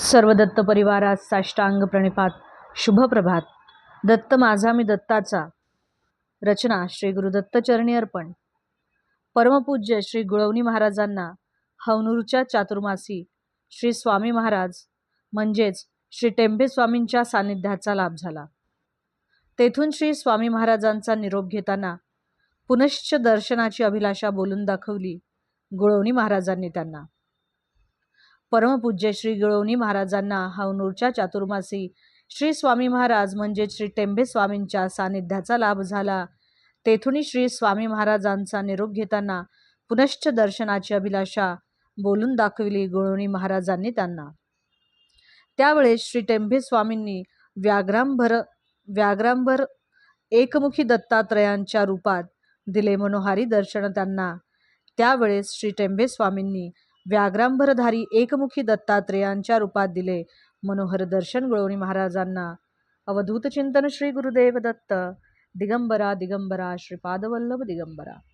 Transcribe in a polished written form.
सर्व दत्त परिवारास साष्टांग प्रणिपात. शुभ प्रभात. दत्त माझा मी दत्ताचा. रचना श्री गुरुदत्त चरणी अर्पण. परमपूज्य श्री गुळवणी महाराजांना हवनूरच्या चातुर्मासी श्री स्वामी महाराज म्हणजेच श्री टेंबे स्वामींच्या सानिध्याचा लाभ झाला. तेथून श्री स्वामी महाराजांचा निरोप घेताना पुनश्च दर्शनाची अभिलाषा बोलून दाखवली गुळवणी महाराजांनी त्यांना. परमपूज्य श्री गुळवणी महाराजांना हवनूरच्या चातुर्मासी श्री स्वामी महाराज म्हणजे श्री टेंबे स्वामींच्या सानिध्याचा लाभ झाला. तेथून श्री स्वामी महाराजांचा निरोप घेताना पुनश्च दर्शनाची अभिलाषा बोलून दाखविली गुळवणी महाराजांनी त्यांना. त्यावेळेस श्री टेंबे स्वामींनी व्याघ्रांभर एकमुखी दत्तात्रयांच्या रूपात दिले मनोहारी दर्शन त्यांना. त्यावेळेस श्री टेंबे स्वामींनी व्याघ्रांभरधारी एकमुखी दत्तात्रेयांच्या रूपात दिले मनोहर दर्शन गुळवणी महाराजांना. अवधूत चिंतन श्री गुरुदेव दत्त. दिगंबरा दिगंबरा श्रीपादवल्लभ दिगंबरा.